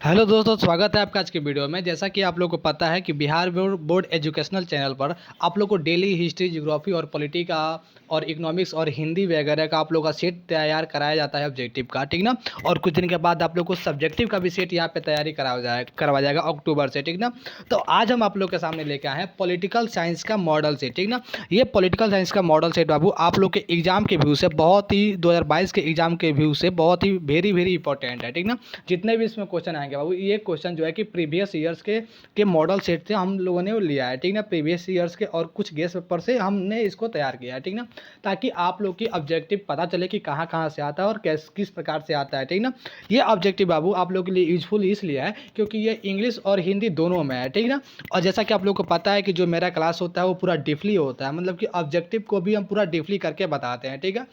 Hello दोस्तों, स्वागत है आपका आज की वीडियो में। जैसा कि आप लोग को पता है कि बिहार बोर्ड एजुकेशनल चैनल पर आप लोग को डेली हिस्ट्री, ज्योग्राफी और पॉलिटी का और इकोनॉमिक्स और हिंदी वगैरह का आप लोग का सेट तैयार कराया जाता है ऑब्जेक्टिव का, ठीक ना। और कुछ दिन के बाद आप लोग को सब्जेक्टिव का भी सेट यहाँ पे तैयारी करवा जाएगा अक्टूबर से, ठीक ना। तो आज हम आप लोग के सामने लेके आए हैं पॉलिटिकल साइंस का मॉडल सेट, ठीक ना। ये पॉलिटिकल साइंस का मॉडल सेट बाबू आप लोग के एग्जाम के व्यू से बहुत ही 2022 के एग्जाम के व्यू से बहुत ही वेरी वेरी इंपॉर्टेंट है, ठीक ना। जितने भी इसमें क्वेश्चन आएंगे बाबू, ये क्वेश्चन जो है कि प्रीवियस ईयर्स के मॉडल सेट से हम लोगों ने लिया है, ठीक ना। प्रीवियस ईयर्स के और कुछ गेस पेपर से हमने इसको तैयार किया है, ठीक ना। ताकि आप लोग की ऑब्जेक्टिव पता चले कि कहाँ कहाँ से आता है और किस प्रकार से आता है, ठीक ना। ये ऑब्जेक्टिव बाबू आप लोग के लिए यूजफुल इसलिए है क्योंकि ये इंग्लिश और हिंदी दोनों में है, ठीक ना। और जैसा कि आप लोग को पता है कि जो मेरा क्लास होता है वो पूरा डीपली होता है, मतलब कि ऑब्जेक्टिव को भी हम पूरा डीपली करके बताते हैं, ठीक है।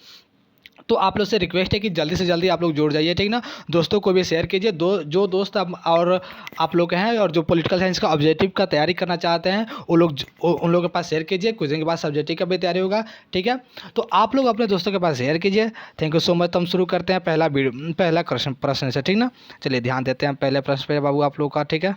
तो आप लोग से रिक्वेस्ट है कि जल्दी से जल्दी आप लोग जुड़ जाइए, ठीक ना। दोस्तों को भी शेयर कीजिए। जो दोस्त और आप लोग हैं और जो पॉलिटिकल साइंस का ऑब्जेक्टिव का तैयारी करना चाहते हैं वो लोग उन लोगों के पास शेयर कीजिए। कुछ दिन के बाद सब्जेक्टिव का भी तैयारी होगा, ठीक है। तो आप लोग अपने दोस्तों के पास शेयर कीजिए। Thank you so much. तो हम शुरू करते हैं पहला प्रश्न से, ठीक ना। चलिए ध्यान देते हैं पहले प्रश्न पे बाबू आप लोग का, ठीक है।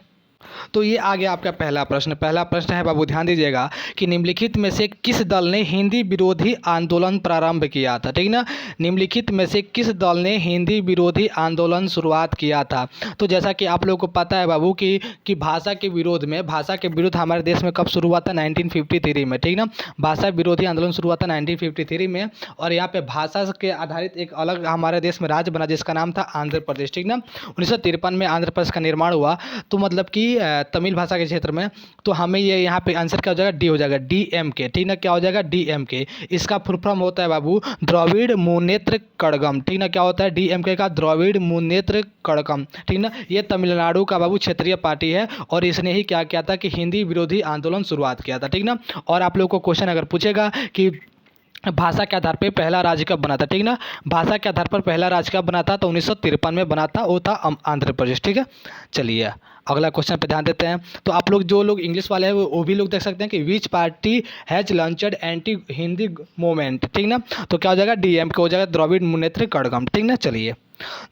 तो ये आ गया आपका पहला प्रश्न है बाबू, ध्यान दीजिएगा कि निम्नलिखित में से किस दल ने हिंदी विरोधी आंदोलन प्रारंभ किया था, ठीक ना। निम्नलिखित में से किस दल ने हिंदी विरोधी आंदोलन शुरुआत किया था। तो जैसा कि आप लोगों को पता है बाबू कि भाषा के विरोध हमारे देश में कब शुरू हुआ था, 1953 में, ठीक ना। भाषा विरोधी आंदोलन शुरू हुआ था 1953 में। और यहाँ पे भाषा के आधारित एक अलग हमारे देश में राज्य बना जिसका नाम था आंध्र प्रदेश, ठीक ना। 1953 में आंध्र प्रदेश का निर्माण हुआ। तो मतलब कि तमिल भाषा के क्षेत्र में। तो हमें ये यहाँ पे आंसर क्या हो जाएगा, डी हो जाएगा, DMK, ठीक ना। क्या हो जाएगा, DMK। इसका फुल फॉर्म होता है बाबू द्रविड़ मुनेत्र कड़गम, ठीक ना। क्या होता है DMK का, द्रविड़ मुनेत्र कड़गम, ठीक ना। ये तमिलनाडु का बाबू क्षेत्रीय पार्टी है और इसने ही क्या किया था कि हिंदी विरोधी आंदोलन शुरुआत किया था, ठीक ना। और आप लोग को क्वेश्चन अगर पूछेगा कि भाषा के आधार पर पहला राज्य कब बना था, ठीक ना। भाषा के आधार पर पहला राज्य कब बना था, तो 1953 में बना था, वो था आंध्र प्रदेश, ठीक है। चलिए अगला क्वेश्चन पे ध्यान देते हैं। तो आप लोग जो लोग इंग्लिश वाले हैं वो भी लोग देख सकते हैं कि विच party has launched anti Hindi movement, ठीक ना। तो क्या हो जाएगा, DMK हो जाएगा, द्रविड़ मुनेत्र कड़गम, ठीक ना। चलिए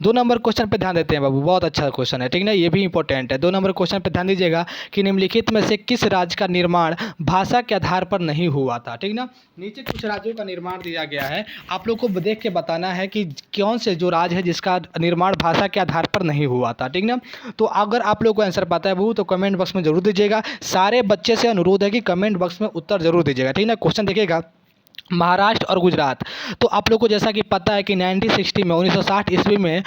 2 नंबर क्वेश्चन पे ध्यान देते हैं बाबू, बहुत अच्छा क्वेश्चन है, ठीक ना। ये भी इंपॉर्टेंट है। 2 नंबर क्वेश्चन पे ध्यान दीजिएगा कि निम्नलिखित में से किस राज्य का निर्माण भाषा के आधार पर नहीं हुआ था, ठीक ना। नीचे कुछ राज्यों का निर्माण दिया गया है, आप लोग को देख के बताना है कि कौन से जो राज्य है जिसका निर्माण भाषा के आधार पर नहीं हुआ था, ठीक ना। तो अगर आप लोग को आंसर पता है बाबू तो कमेंट बॉक्स में जरूर दीजिएगा। सारे बच्चे से अनुरोध है कि कमेंट बॉक्स में उत्तर जरूर दीजिएगा, ठीक ना। क्वेश्चन देखिएगा, महाराष्ट्र और गुजरात। तो आप लोग को जैसा कि पता है कि 1960 में 1960 ईस्वी में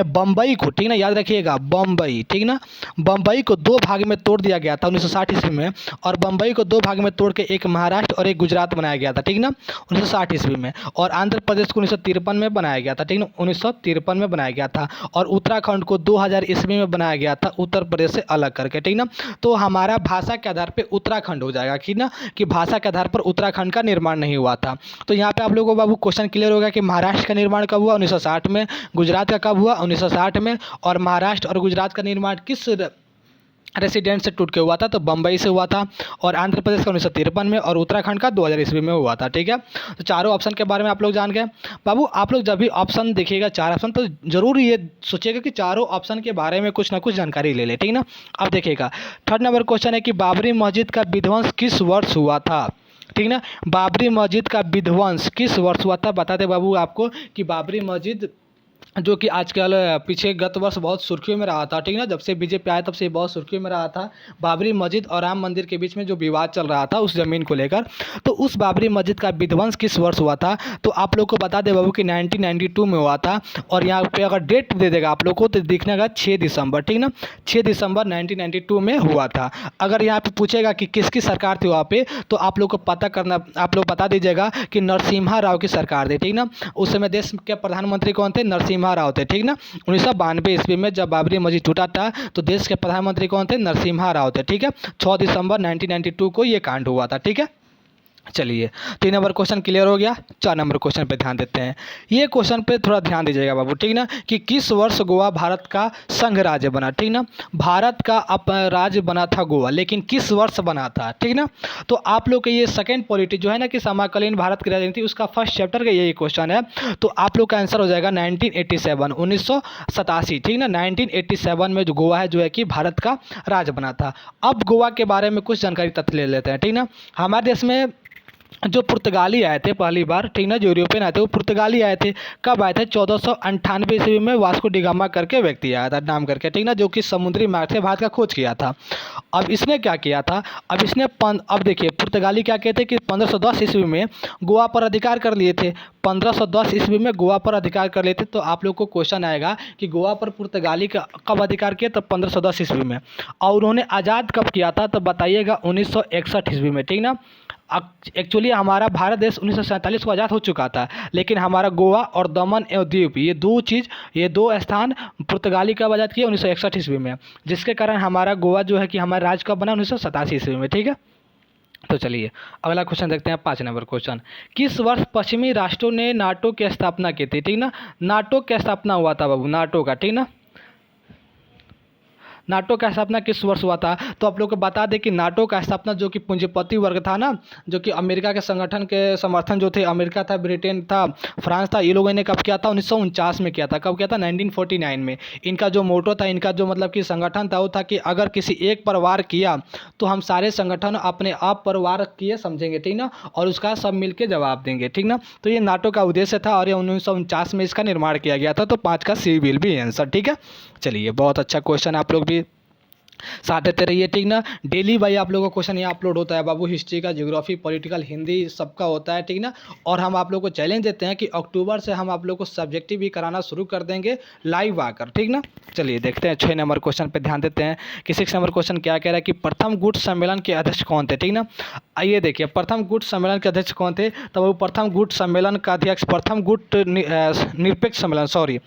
बम्बई को, ठीक ना, याद रखिएगा बम्बई, ठीक ना। बम्बई को 2 भाग में तोड़ दिया गया था 1960 ईस्वी में। और बम्बई को 2 भाग में तोड़ के एक महाराष्ट्र और एक गुजरात बनाया गया था, ठीक ना, 1960 ईस्वी में। और आंध्र प्रदेश को 1953 में बनाया गया था, ठीक ना, 1953 में बनाया गया था। और उत्तराखंड को 2000 ईस्वी में बनाया गया था उत्तर प्रदेश से अलग करके, ठीक ना। तो हमारा भाषा के आधार पर उत्तराखंड हो जाएगा, ठीक ना, कि भाषा के आधार पर उत्तराखंड का निर्माण नहीं हुआ था। तो यहाँ पे आप लोगों को बाबू क्वेश्चन क्लियर होगा कि महाराष्ट्र का निर्माण कब हुआ, 1960 में। गुजरात का कब हुआ, 1960 में। और महाराष्ट्र और गुजरात का निर्माण किस रेसिडेंट से टूट के हुआ था, तो बम्बई से हुआ था। और आंध्र प्रदेश का 1953 में और उत्तराखंड का 2000 ईस्वी में हुआ था, ठीक है। तो चारों ऑप्शन के बारे में आप लोग जान गए बाबू। आप लोग जब भी ऑप्शन देखिएगा 4 ऑप्शन, तो जरूर ये सोचिएगा कि चारों ऑप्शन के बारे में कुछ ना कुछ जानकारी ले ले, ठीक ना। अब देखिएगा 3rd नंबर क्वेश्चन है कि बाबरी मस्जिद का विध्वंस किस वर्ष हुआ था, ठीक ना। बाबरी मस्जिद का विध्वंस किस वर्ष हुआ था, बता दे बाबू आपको कि बाबरी मस्जिद जो कि आजकल पीछे गत वर्ष बहुत सुर्खियों में रहा था, ठीक ना। जब से बीजेपी आया तब से बहुत सुर्खियों में रहा था। बाबरी मस्जिद और राम मंदिर के बीच में जो विवाद चल रहा था उस ज़मीन को लेकर, तो उस बाबरी मस्जिद का विध्वंस किस वर्ष हुआ था, तो आप लोग को बता दे बाबू कि 1992 में हुआ था। और यहाँ पे अगर डेट दे देगा आप लोग को तो दिखने का 6 दिसंबर, ठीक ना, 6 दिसंबर 1992 में हुआ था। अगर यहाँ पे पूछेगा कि किसकी सरकार थी वहाँ पे, तो आप लोग को पता करना, आप लोग बता दीजिएगा कि नरसिम्हा राव की सरकार थी, ठीक ना। उस समय देश के प्रधानमंत्री कौन थे, नरसिम्हा राव थे, ठीक ना। 1992 ईस्वी में जब बाबरी मस्जिद टूटा था तो देश के प्रधानमंत्री कौन थे, नरसिम्हा राव थे, ठीक है। 6 दिसंबर 1992 को ये कांड हुआ था, ठीक है। चलिए 3 नंबर क्वेश्चन क्लियर हो गया। 4 नंबर क्वेश्चन पे ध्यान देते हैं। ये क्वेश्चन पे थोड़ा ध्यान दीजिएगा बाबू, ठीक ना, कि किस वर्ष गोवा भारत का संघ राज्य बना, ठीक ना। भारत का राज्य बना था गोवा, लेकिन किस वर्ष बना था, ठीक ना। तो आप लोग के ये सेकेंड पॉलिटी जो है ना कि समकालीन भारत की राजनीति, उसका फर्स्ट चैप्टर का यही क्वेश्चन है। तो आप लोग का आंसर हो जाएगा 1987, 1987, ठीक ना। 1987 में जो गोवा है जो है कि भारत का राज्य बना था। अब गोवा के बारे में कुछ जानकारी तथ्य ले लेते हैं, ठीक ना। हमारे देश में जो पुर्तगाली आए थे पहली बार, ठीक ना, जो यूरोपियन आए थे वो पुर्तगाली आए थे। कब आए थे? 1498 ईस्वी में वास्को डी गामा करके व्यक्ति आया था नाम करके, ठीक ना, जो कि समुद्री मार्ग से भारत का खोज किया था। अब इसने क्या किया था? अब इसने अब देखिए पुर्तगाली क्या कहते हैं कि 1510 ईस्वी में गोवा पर अधिकार कर लिए थे। 1510 ईस्वी में गोवा पर अधिकार कर लिए थे। तो आप लोग को क्वेश्चन आएगा कि गोवा पर पुर्तगाली का कब अधिकार किया? तो 1510 ईस्वी में। और उन्होंने आज़ाद कब किया था? तो बताइएगा 1961 ईस्वी में, ठीक ना। एक्चुअली हमारा भारत देश 1947 को आज़ाद हो चुका था, लेकिन हमारा गोवा और दमन एवं द्वीप ये दो स्थान पुर्तगाली कब आज़ाद किए? 1961 ईस्वी में, जिसके कारण हमारा गोवा जो है कि हमारा राज्य कब बना? 1987 ईस्वी में, ठीक है। तो चलिए अगला क्वेश्चन देखते हैं, 5 नंबर क्वेश्चन। किस वर्ष पश्चिमी राष्ट्रों ने नाटो की स्थापना की थी, ठीक ना। नाटो की स्थापना हुआ था बाबू, नाटो का, ठीक ना। नाटो का स्थापना किस वर्ष हुआ था? तो आप लोग को बता दें कि नाटो का स्थापना जो कि पूंजीपति वर्ग था ना, जो कि अमेरिका के संगठन के समर्थन जो थे, अमेरिका था, ब्रिटेन था, फ्रांस था, ये लोगों ने कब किया था? 1949 में किया था। कब किया था? 1949 में। इनका जो मोटो था, इनका जो मतलब कि संगठन था वो था कि अगर किसी एक पर वार किया तो हम सारे संगठन अपने आप पर वार किए समझेंगे, ठीक ना, और उसका सब मिलकर जवाब देंगे, ठीक ना। तो ये नाटो का उद्देश्य था और ये 1949 में इसका निर्माण किया गया था। तो 5 का सी विल बी आंसर, ठीक है। चलिए बहुत अच्छा क्वेश्चन, आप लोग भी साथ देते रहिए, ठीक ना। डेली भाई आप लोगों को क्वेश्चन यहाँ अपलोड होता है बाबू, हिस्ट्री का, ज्योग्राफी, पॉलिटिकल, हिंदी सबका होता है, ठीक ना। और हम आप लोगों को चैलेंज देते हैं कि अक्टूबर से हम आप लोग को सब्जेक्टिव भी कराना शुरू कर देंगे लाइव आकर, ठीक ना। चलिए देखते हैं 6 नंबर क्वेश्चन पे ध्यान देते हैं कि 6 नंबर क्वेश्चन क्या कह रहा है कि प्रथम गुट सम्मेलन के अध्यक्ष कौन थे, ठीक ना। आइए देखिए प्रथम गुट सम्मेलन के अध्यक्ष कौन थे। तो वो प्रथम गुट सम्मेलन का अध्यक्ष, प्रथम गुट निरपेक्ष सम्मेलन, सॉरी,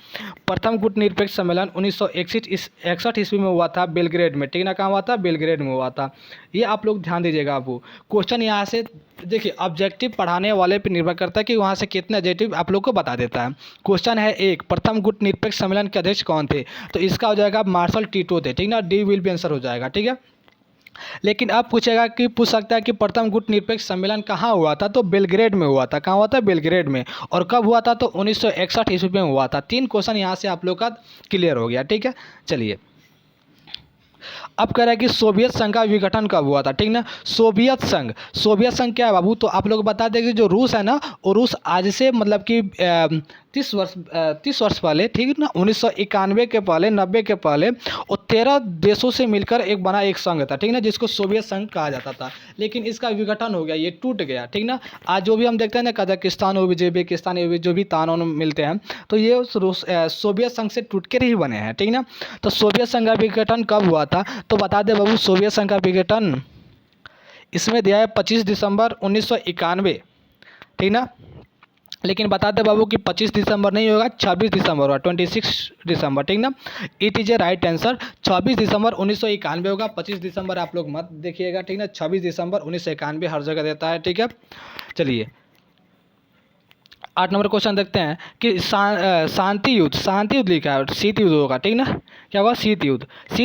प्रथम गुट निरपेक्ष सम्मेलन 1961 ईस्वी में हुआ था बेलग्रेड में, ठीक ना। कहाँ हुआ था? बेलग्रेड में हुआ था। ये आप लोग ध्यान दीजिएगा। आपको क्वेश्चन यहाँ से देखिए, ऑब्जेक्टिव पढ़ाने वाले पे निर्भर करता है कि वहाँ से कितने ऑब्जेक्टिव आप लोग को बता देता है। क्वेश्चन है एक, प्रथम गुट निरपेक्ष सम्मेलन के अध्यक्ष कौन थे? तो इसका हो जाएगा मार्शल टीटो थे, ठीक ना। डी विल बी आंसर हो जाएगा, ठीक है। लेकिन अब पूछ सकता है कि प्रथम गुट निरपेक्ष सम्मेलन कहाँ हुआ था? तो बेलग्रेड में हुआ था। कहाँ हुआ था? बेलग्रेड में। और कब हुआ था? तो 1961 ईस्वी में हुआ था। 3 क्वेश्चन यहाँ से आप लोग का क्लियर हो गया, ठीक है। चलिए अब कह रहा है कि सोवियत संघ का विघटन कब हुआ था, ठीक ना। सोवियत संघ क्या है बाबू? तो आप लोग बता दें कि जो रूस है ना, वो रूस आज से मतलब कि 30 वर्ष पहले, ठीक ना, 1991 के पहले, 90 के पहले वो 13 देशों से मिलकर एक बना एक संघ था, ठीक ना, जिसको सोवियत संघ कहा जाता था। लेकिन इसका विघटन हो गया, ये टूट गया, ठीक ना। आज जो भी हम देखते हैं ना, कजाकिस्तान हो, उज्बेकिस्तान हो, जो भी तानों मिलते हैं, तो ये उस सोवियत संघ से टूट कर ही बने हैं, ठीक ना। तो सोवियत संघ का विघटन कब हुआ था? तो बता दे बाबू, सोवियत संघ का विघटन इसमें दिया है 25 दिसंबर 1991, ठीक ना। लेकिन बता दे बाबू कि 25 दिसंबर नहीं होगा, 26 दिसंबर होगा, 26 दिसंबर, ठीक ना। It is a right answer. 26 दिसंबर 1991 होगा, 25 दिसंबर आप लोग मत देखिएगा, ठीक ना। 26 दिसंबर 1991 हर जगह देता है, ठीक है। चलिए 8 नंबर क्वेश्चन देखते हैं कि शांति युद्ध लिखा है, शीत युद्ध होगा, ठीक ना। क्या हुआ? शीत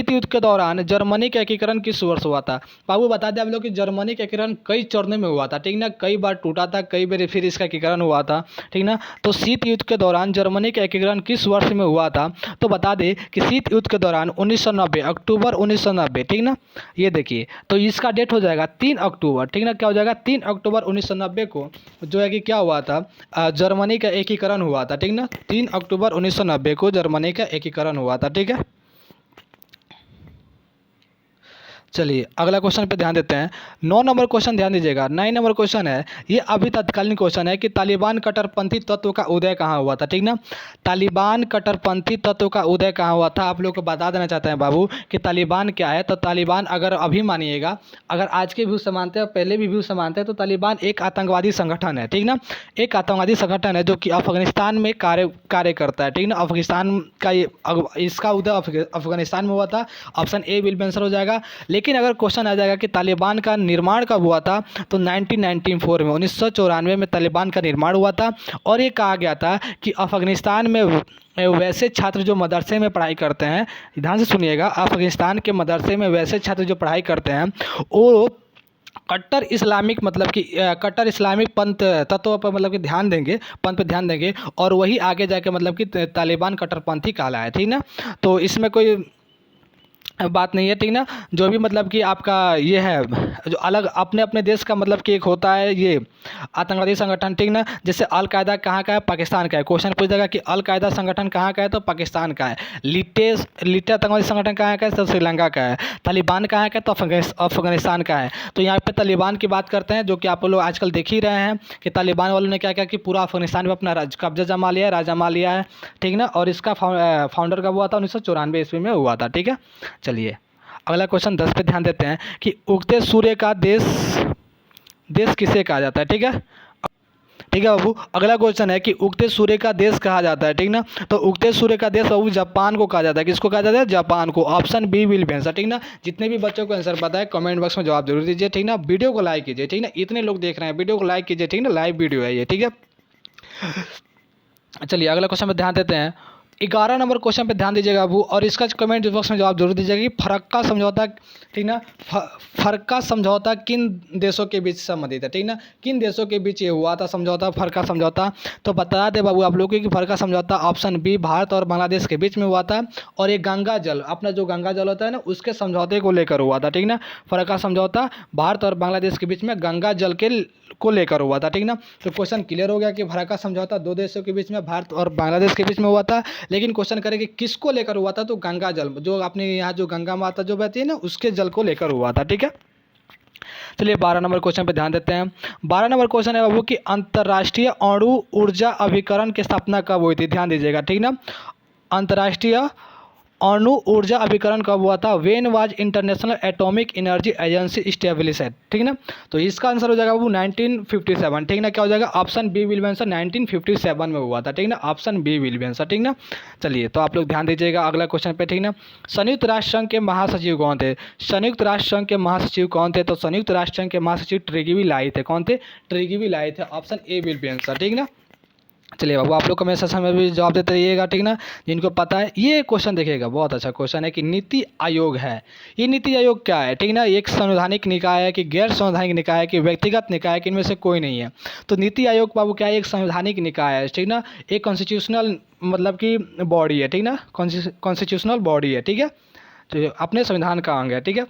युद्ध के दौरान जर्मनी का एकीकरण किस वर्ष हुआ था? बाबू बता दें आप लोग कि जर्मनी का एकीकरण कई चरणों में हुआ था, ठीक ना। कई बार टूटा था, कई बार फिर इसका एकीकरण हुआ था, ठीक ना। तो शीत युद्ध के दौरान जर्मनी का एकीकरण किस वर्ष में हुआ था? तो बता दें कि शीत युद्ध के दौरान 1990, अक्टूबर 1990, ठीक ना। ये देखिए, तो इसका डेट हो जाएगा 3 अक्टूबर, ठीक ना। क्या हो जाएगा? 3 अक्टूबर 1990 को जो है कि क्या हुआ था? जर्मनी का एकीकरण हुआ था, ठीक ना। 3 अक्टूबर 1990 को जर्मनी का एकीकरण हुआ था, ठीक है। चलिए अगला क्वेश्चन पे ध्यान देते हैं। 9 नंबर क्वेश्चन ध्यान दीजिएगा। 9 नंबर क्वेश्चन है, ये अभी तत्कालीन क्वेश्चन है कि तालिबान कट्टरपंथी तत्व का उदय कहाँ हुआ था, ठीक ना। तालिबान कट्टरपंथी तत्व का उदय कहाँ हुआ था? आप लोग को बता देना चाहते हैं बाबू कि तालिबान क्या है। तो तालिबान अगर अभी मानिएगा, अगर आज के व्यू से मानते हैं, पहले भी व्यू से मानते हैं, तो तालिबान एक आतंकवादी संगठन है, ठीक ना। एक आतंकवादी संगठन है जो कि अफगानिस्तान में कार्य करता है, ठीक ना। अफगानिस्तान का इसका उदय अफगानिस्तान में हुआ था। ऑप्शन ए विल आंसर हो जाएगा। लेकिन लेकिन अगर क्वेश्चन आ जाएगा कि तालिबान का निर्माण कब हुआ था, तो 1994 में 1994 में तालिबान का निर्माण हुआ था। और ये कहा गया था कि अफ़गानिस्तान में वैसे छात्र जो मदरसे में पढ़ाई करते हैं, ध्यान से सुनिएगा, अफ़गानिस्तान के मदरसे में वैसे छात्र जो पढ़ाई करते हैं वो कट्टर इस्लामिक मतलब कि कट्टर इस्लामिक पंथ तत्वों पर मतलब कि ध्यान देंगे, पंथ पे ध्यान देंगे, और वही आगे जाके मतलब कि तालिबान कट्टरपंथी कहलाया है, ठीक ना। तो इसमें कोई बात नहीं है, ठीक ना। जो भी मतलब कि आपका ये है, जो अलग अपने अपने देश का मतलब कि एक होता है ये आतंकवादी संगठन, ठीक ना। जैसे अल कायदा कहाँ का है, पाकिस्तान का है। क्वेश्चन पूछ जाएगा कि अल कायदा संगठन कहाँ का है, तो पाकिस्तान का है। लिटे आतंकवादी संगठन कहाँ का है, तो श्रीलंका का है। तालिबान कहाँ का है, तो अफगानिस्तान का है। तो यहाँ पे तालिबान की बात करते हैं, जो कि आप लोग आजकल देख ही रहे हैं कि तालिबान वालों ने क्या किया कि पूरा अफगानिस्तान में अपना कब्जा जमा लिया है, राज जमा लिया है, ठीक ना। और इसका फाउंडर कब हुआ था, 1994 ईस्वी में हुआ था, ठीक है। चलिए अगला क्वेश्चन 10 पे ध्यान देते हैं कि उगते सूर्य का देश किसे कहा जाता है, ठीक है। ठीक है बाबू, अगला क्वेश्चन है कि उगते सूर्य का देश कहा जाता है, ठीक ना। तो उगते सूर्य का देश बाबू जापान को कहा जाता है। किसको कहा जाता है, जापान को। Option B will be answer, ठीक ना। जितने भी बच्चों को आंसर पता है कमेंट बॉक्स में जवाब जरूर दीजिए, ठीक ना। वीडियो को लाइक कीजिए, ठीक ना। इतने लोग देख रहे हैं, वीडियो को लाइक कीजिए, ठीक ना। लाइव वीडियो है ये, ठीक है। चलिए अगला क्वेश्चन पे ध्यान देते हैं। 11 नंबर क्वेश्चन पे ध्यान दीजिएगा बाबू, और इसका कमेंट बॉक्स में जवाब जरूर दीजिएगा कि फरक्का समझौता, ठीक ना, फरक्का समझौता किन देशों के बीच संबंधित है, ठीक ना। किन देशों के बीच ये हुआ था समझौता, फरक्का समझौता। तो बता दे बाबू आप लोगों को कि फरक्का समझौता ऑप्शन बी भारत और बांग्लादेश के बीच में हुआ था, और ये गंगा जल, अपना जो गंगा जल होता है ना, उसके समझौते को लेकर हुआ था, ठीक ना। फरक्का समझौता भारत और बांग्लादेश के बीच में गंगा जल को लेकर हुआ था, ठीक ना। तो क्वेश्चन क्लियर हो गया कि फरक्का समझौता दो देशों के बीच में, भारत और बांग्लादेश के बीच में हुआ था। लेकिन क्वेश्चन करें कि किसको लेकर हुआ था, तो गंगा जल, जो अपने यहाँ जो गंगा माता जो बहती है ना, उसके जल को लेकर हुआ था, ठीक है। चलिए 12 नंबर क्वेश्चन पे ध्यान देते हैं। 12 नंबर क्वेश्चन है बाबू कि अंतर्राष्ट्रीय अणु ऊर्जा अभिकरण की स्थापना कब हुई थी, ध्यान दीजिएगा, ठीक ना। अंतर्राष्ट्रीय अणु ऊर्जा अभिकरण कब हुआ था, when was international atomic energy agency established, ठीक ना। तो इसका आंसर हो जाएगा बाबू 1957, ठीक ना। क्या हो जाएगा, option B will be answer, 1957 में हुआ था, ठीक ना। Option B will be answer, ठीक ना। चलिए तो आप लोग ध्यान दीजिएगा अगला क्वेश्चन पे, ठीक ना। संयुक्त राष्ट्र संघ के महासचिव कौन थे, संयुक्त राष्ट्र संघ के महासचिव कौन थे, तो संयुक्त राष्ट्र संघ के महासचिव ट्रिगवी लाई थे। कौन थे, ट्रिगवी लाई थे। Option A will be answer, ठीक ना। चलिए बाबू आप लोग कमेंट सेक्शन में भी जवाब देते रहिएगा, ठीक ना। जिनको पता है ये क्वेश्चन देखिएगा, बहुत अच्छा क्वेश्चन है कि नीति आयोग है, ये नीति आयोग क्या है, ठीक ना। एक संवैधानिक निकाय है कि गैर संवैधानिक निकाय है कि व्यक्तिगत निकाय है कि इनमें से कोई नहीं है। तो नीति आयोग बाबू क्या है, एक संवैधानिक निकाय है, ठीक ना। एक कॉन्स्टिट्यूशनल मतलब कि बॉडी है, ठीक ना, कॉन्स्टिट्यूशनल बॉडी है, ठीक है। तो अपने संविधान का अंग है, ठीक है।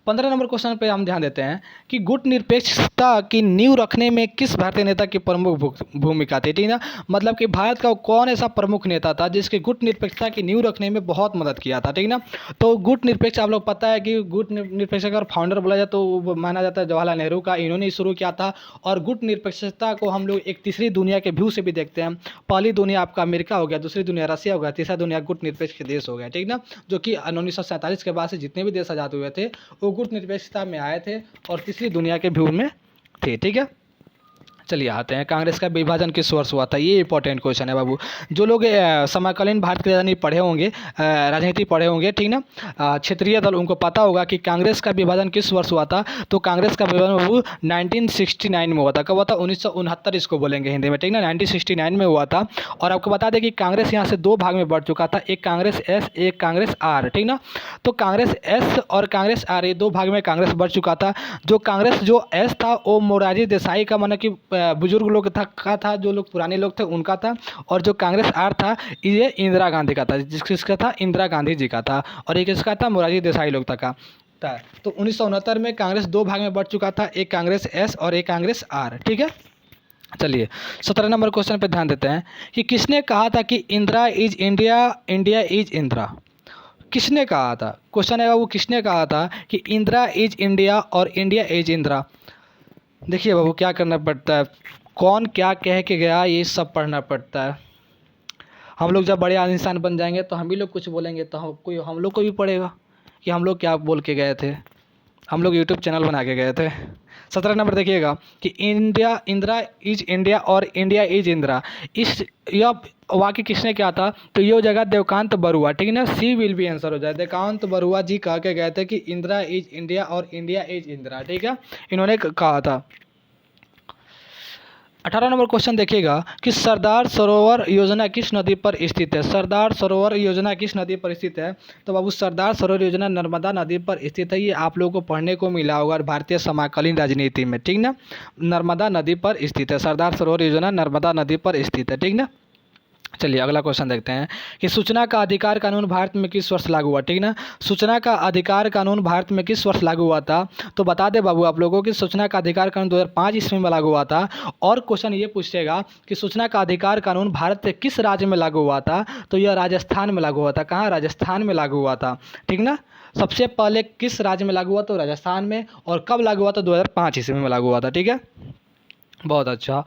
15 नंबर क्वेश्चन पे हम ध्यान देते हैं कि गुट निरपेक्षता की नींव रखने में किस भारतीय नेता की प्रमुख भूमिका थी, ठीक ना। मतलब कि भारत का कौन ऐसा प्रमुख नेता था जिसके गुट निरपेक्षता की नींव रखने में बहुत मदद किया था, ठीक ना। तो गुट निरपेक्ष आप लोग पता है कि गुट निरपेक्ष अगर फाउंडर बोला जाए तो वो माना जाता है जवाहरलाल नेहरू का, इन्होंने शुरू किया था। और गुट निरपेक्षता को हम लोग एक तीसरी दुनिया के व्यू से भी देखते हैं। पहली दुनिया आपका अमेरिका हो गया, दूसरी दुनिया रसिया हो गया, तीसरा दुनिया गुट निरपेक्ष देश हो गया, ठीक ना। जो कि 1947 के बाद से जितने भी देश आज़ाद हुए थे वो गुट निरपेक्षता में आए थे और तीसरी दुनिया के व्यू में थे, ठीक है। चलिए आते हैं, कांग्रेस का विभाजन किस वर्ष हुआ था, ये इंपॉर्टेंट क्वेश्चन है बाबू। जो लोग समकालीन भारत की राजनीति पढ़े होंगे, राजनीति पढ़े होंगे, ठीक ना, क्षेत्रीय दल, उनको पता होगा कि कांग्रेस का विभाजन किस वर्ष हुआ था। तो कांग्रेस का विभाजन बाबू 1969 में हुआ था। कब हुआ था, 1969 इसको बोलेंगे हिंदी में, ठीक ना, 1969 में हुआ था। और आपको बता दें कि कांग्रेस यहाँ से दो भाग में बढ़ चुका था, एक कांग्रेस एस, एक कांग्रेस आर, ठीक ना। तो कांग्रेस एस और कांग्रेस आर, ये दो भाग में कांग्रेस बढ़ चुका था। जो कांग्रेस जो एस था वो मोरारजी देसाई का, माना कि बुजुर्ग लोग था, जो लोग पुराने लोग थे उनका था। और जो कांग्रेस आर था ये इंदिरा गांधी का था, जिसका था इंदिरा गांधी जी का था। और एक इसका था मोरारजी देसाई लोग का था। तो 1969 में कांग्रेस दो भाग में बढ़ चुका था, एक कांग्रेस एस और एक कांग्रेस आर, ठीक है। चलिए 17 नंबर क्वेश्चन पे ध्यान देते हैं कि किसने कहा था कि Indira is India, India is Indira. किसने कहा था, क्वेश्चन है वो किसने कहा था कि इंदिरा इज इंडिया और इंडिया इज इंदिरा। देखिए बाबू क्या करना पड़ता है, कौन क्या कह के गया ये सब पढ़ना पड़ता है। हम लोग जब बड़े इंसान बन जाएंगे तो हम भी लोग कुछ बोलेंगे तो हम लोग को भी पड़ेगा कि हम लोग क्या बोल के गए थे। हम लोग यूट्यूब चैनल बना के गए थे। 17 नंबर देखिएगा कि इंडिया इंदिरा इज इंडिया और इंडिया इज इंदिरा, इस यह वाक्य किसने किया था? तो ये हो जाएगा देवकांत बरुआ, ठीक है ना, सी विल बी आंसर हो जाए। देवकांत बरुआ जी कह के गए थे कि इंदिरा इज इंडिया और इंडिया इज इंदिरा, ठीक है, इन्होंने कहा था। 18 नंबर क्वेश्चन देखिएगा कि सरदार सरोवर योजना किस नदी पर स्थित है? सरदार सरोवर योजना किस नदी पर स्थित है? तो बाबू सरदार सरोवर योजना नर्मदा नदी पर स्थित है। ये आप लोगों को पढ़ने को मिला होगा भारतीय समकालीन राजनीति में, ठीक ना, नर्मदा नदी पर स्थित है। सरदार सरोवर योजना नर्मदा नदी पर स्थित है, ठीक ना। चलिए अगला क्वेश्चन देखते हैं कि सूचना का अधिकार कानून भारत में किस वर्ष लागू हुआ, ठीक ना। सूचना का अधिकार कानून भारत में किस वर्ष लागू हुआ था? तो बता दे बाबू आप लोगों की सूचना का अधिकार कानून 2005 ईस्वी में लागू हुआ था। और क्वेश्चन ये पूछेगा कि सूचना का अधिकार कानून भारत के किस राज्य में लागू हुआ था? तो यह राजस्थान में लागू हुआ था। कहाँ? राजस्थान में लागू हुआ था, ठीक ना। सबसे पहले किस राज्य में लागू हुआ? तो राजस्थान में। और कब लागू हुआ था? 2005 ईस्वी में लागू हुआ था, ठीक है। बहुत अच्छा।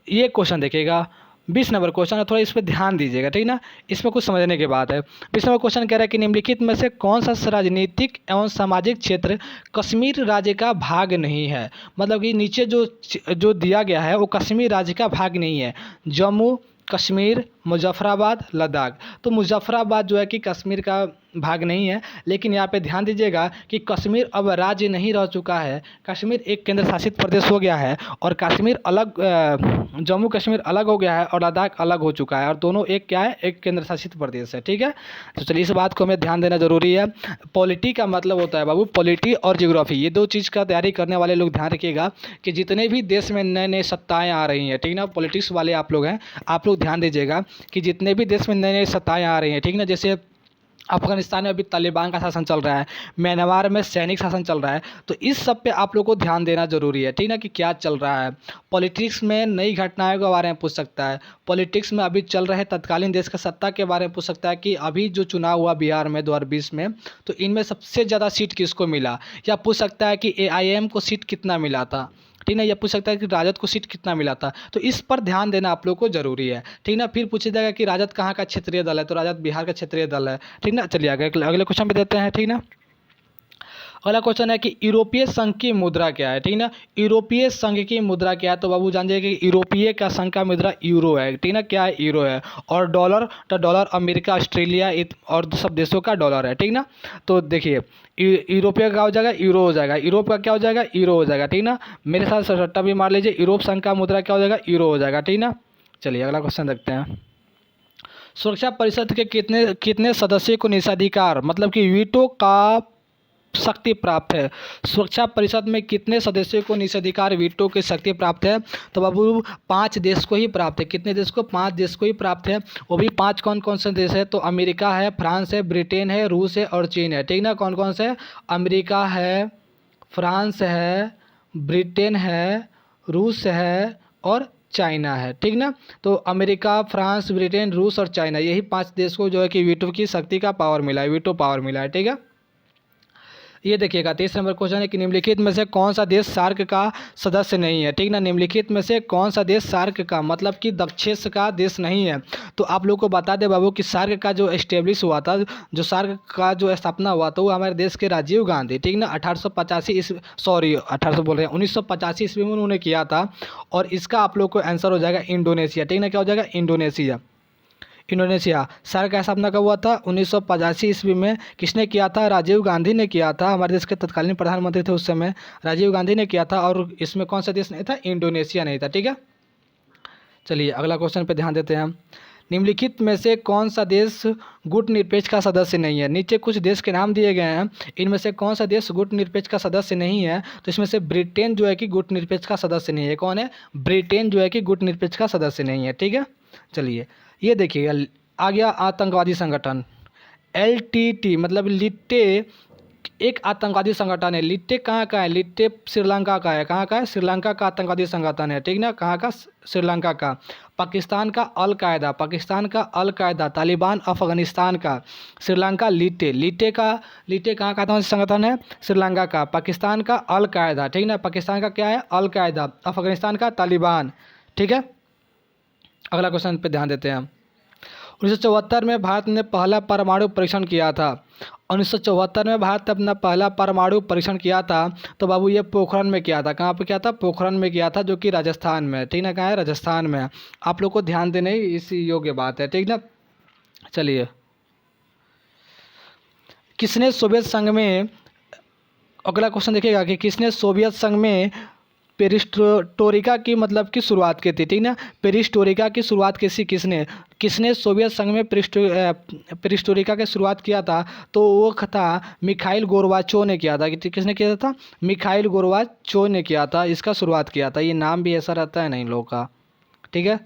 ये क्वेश्चन देखिएगा 20 नंबर क्वेश्चन है, थोड़ा इस पर ध्यान दीजिएगा, ठीक ना, इसमें कुछ समझने की बात है। 20 नंबर क्वेश्चन कह रहा है कि निम्नलिखित में से कौन सा राजनीतिक एवं सामाजिक क्षेत्र कश्मीर राज्य का भाग नहीं है? मतलब कि नीचे जो दिया गया है वो कश्मीर राज्य का भाग नहीं है। जम्मू कश्मीर, मुजफ्फराबाद, लद्दाख। तो मुजफ्फराबाद जो है कि कश्मीर का भाग नहीं है, लेकिन यहाँ पे ध्यान दीजिएगा कि कश्मीर अब राज्य नहीं रह चुका है, कश्मीर एक केंद्र शासित प्रदेश हो गया है और कश्मीर अलग, जम्मू कश्मीर अलग हो गया है और लद्दाख अलग हो चुका है और दोनों एक क्या है? एक केंद्र शासित प्रदेश है, ठीक है। तो चलिए इस बात को हमें ध्यान देना जरूरी है। पॉलिटी का मतलब होता है बाबू, पॉलिटी और जियोग्राफी, ये दो चीज़ का तैयारी करने वाले लोग ध्यान रखिएगा कि जितने भी देश में नए नए सत्ताएँ आ रही हैं, ठीक ना, पॉलिटिक्स वाले आप लोग हैं, आप लोग ध्यान दीजिएगा कि जितने भी देश में नए नए सत्ताएँ आ रही हैं, ठीक ना, जैसे अफगानिस्तान में अभी तालिबान का शासन चल रहा है, म्यांमार में सैनिक शासन चल रहा है, तो इस सब पे आप लोग को ध्यान देना जरूरी है, ठीक ना, कि क्या चल रहा है। पॉलिटिक्स में नई घटनाओं के बारे में पूछ सकता है, पॉलिटिक्स में अभी चल रहे तत्कालीन देश का सत्ता के बारे में पूछ सकता है कि अभी जो चुनाव हुआ बिहार में 2020 में, तो इनमें सबसे ज़्यादा सीट किसको मिला, या पूछ सकता है कि AIM को सीट कितना मिला था, ठीक ना, यह पूछ सकता है कि राजद को सीट कितना मिला था। तो इस पर ध्यान देना आप लोग को जरूरी है, ठीक ना। फिर पूछा जाएगा कि राजद कहाँ का क्षेत्रीय दल है, तो राजद बिहार का क्षेत्रीय दल है, ठीक ना। चलिए आगे अगले क्वेश्चन पे देते हैं, ठीक ना। अगला क्वेश्चन है कि यूरोपीय संघ की मुद्रा क्या है, ठीक ना। यूरोपीय संघ की मुद्रा क्या है? तो बाबू जान जाइए कि यूरोपीय का संघ का मुद्रा यूरो है, ठीक ना, क्या है? यूरो है। और डॉलर, तो डॉलर अमेरिका, ऑस्ट्रेलिया और सब देशों का डॉलर है, ठीक ना। तो देखिए यूरोपीय का हो जाएगा यूरो हो जाएगा, यूरोप का क्या हो जाएगा? यूरो हो जाएगा, ठीक ना। मेरे साथ सट्टा भी मार लीजिए, यूरोप संघ का मुद्रा क्या हो जाएगा? यूरो हो जाएगा, ठीक ना। चलिए अगला क्वेश्चन देखते हैं। सुरक्षा परिषद के कितने कितने सदस्यों को निषेधाधिकार, मतलब कि वीटो का शक्ति प्राप्त है? सुरक्षा परिषद में कितने सदस्यों को निषेधाधिकार, वीटो की शक्ति प्राप्त है? तो बाबू 5 देश को ही प्राप्त है। कितने देश को? 5 देश को ही प्राप्त है। वो भी 5 कौन कौन से देश है? तो अमेरिका है, फ्रांस है, ब्रिटेन है, रूस है और चीन है, ठीक ना। कौन कौन से? अमेरिका है, फ्रांस है, ब्रिटेन है, रूस है और चाइना है, ठीक ना। तो अमेरिका, फ्रांस, ब्रिटेन, रूस और चाइना, यही 5 देश को जो है कि वीटो की शक्ति का पावर मिला है, वीटो पावर मिला है, ठीक है। ये देखिएगा 23 नंबर क्वेश्चन है कि निम्नलिखित में से कौन सा देश सार्क का सदस्य नहीं है, ठीक ना। निम्नलिखित में से कौन सा देश सार्क का, मतलब कि दक्षिण का देश नहीं है? तो आप लोग को बता दे बाबू कि सार्क का जो एस्टेब्लिश हुआ था, जो सार्क का जो स्थापना हुआ था, वो हमारे देश के राजीव गांधी, ठीक ना, 1985 ईस्वी में उन्होंने किया था। और इसका आप लोग को आंसर हो जाएगा इंडोनेशिया, ठीक ना। क्या हो जाएगा? इंडोनेशिया। इंडोनेशिया। सार्क का स्थापना कब हुआ था? 1985 ईस्वी में। किसने किया था? राजीव गांधी ने किया था, हमारे देश के तत्कालीन प्रधानमंत्री थे उस समय, राजीव गांधी ने किया था। और इसमें कौन सा देश नहीं था? इंडोनेशिया नहीं था, ठीक है। चलिए अगला क्वेश्चन पे ध्यान देते हैं हम। निम्नलिखित में से कौन सा देश गुटनिरपेक्ष का सदस्य नहीं है? नीचे कुछ देश के नाम दिए गए हैं, इनमें से कौन सा देश गुटनिरपेक्ष का सदस्य नहीं है? तो इसमें से ब्रिटेन जो है कि गुटनिरपेक्ष का सदस्य नहीं है। कौन है? ब्रिटेन जो है कि गुटनिरपेक्ष का सदस्य नहीं है, ठीक है। चलिए ये देखिएगा, आ गया आतंकवादी संगठन LTT, मतलब लिट्टे एक आतंकवादी संगठन है। लिट्टे कहाँ का है? लिट्टे श्रीलंका का है। कहाँ का है? श्रीलंका का आतंकवादी संगठन है, ठीक ना। कहाँ का? श्रीलंका का। पाकिस्तान का अल कायदा, पाकिस्तान का अल कायदा। तालिबान अफगानिस्तान का। श्रीलंका लिट्टे, लिट्टे कहाँ का आतंकवादी संगठन है? श्रीलंका का। पाकिस्तान का अल कायदा, ठीक ना। पाकिस्तान का क्या है? अल कायदा। अफगानिस्तान का तालिबान, ठीक है। अगला क्वेश्चन पे ध्यान देते हैं हम। 1974 में भारत ने पहला परमाणु परीक्षण किया था। 1974 में भारत ने अपना पहला परमाणु परीक्षण किया था, तो बाबू ये पोखरण में किया था। कहाँ पे किया था? पोखरण में किया था, जो कि राजस्थान में है। ठीक ना, कहाँ है? राजस्थान में है। आप लोग को ध्यान देने इस योग्य बात है। ठीक ना, चलिए। किसने सोवियत संघ में, अगला क्वेश्चन देखिएगा कि किसने सोवियत संघ में पेरिस्टोरिका की मतलब की शुरुआत की थी। ठीक ना, पेरिस्टोरिका की शुरुआत किसने किसने सोवियत संघ में पेरिस्टोरिका की शुरुआत किया था? तो वो था मिखाइल गोर्बाचोव ने किया था। किसने किया था? मिखाइल गोर्बाचोव ने किया था, इसका शुरुआत किया था। ये नाम भी ऐसा रहता है ना इन लोगों का। ठीक है,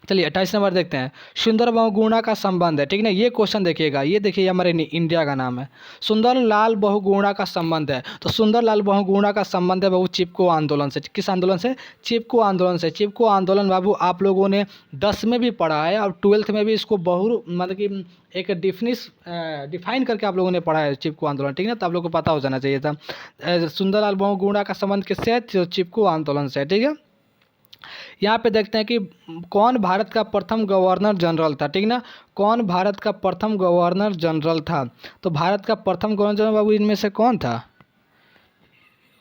चलिए 28 नंबर देखते हैं। सुंदर बहुगुणा का संबंध है। ठीक ना, ये क्वेश्चन देखिएगा, ये देखिए हमारे इंडिया का नाम है। सुंदर लाल बहुगुणा का संबंध है। तो सुंदर लाल बहुगुणा का संबंध है बाबू चिपको आंदोलन से। किस आंदोलन से? चिपको आंदोलन से। चिपको आंदोलन बाबू आप लोगों ने 10 में भी पढ़ा है और 12th में भी इसको बहु मतलब कि एक डिफाइन करके आप लोगों ने पढ़ा है चिपको आंदोलन। ठीक है, तो आप लोगों को पता हो जाना चाहिए था। सुंदर लाल बहुगुणा का संबंध किससे है? तो चिपको आंदोलन से। ठीक है, यहाँ पे देखते हैं कि कौन भारत का प्रथम गवर्नर जनरल था। ठीक ना, कौन भारत का प्रथम गवर्नर जनरल था? तो भारत का प्रथम गवर्नर जनरल बाबू इनमें से कौन था?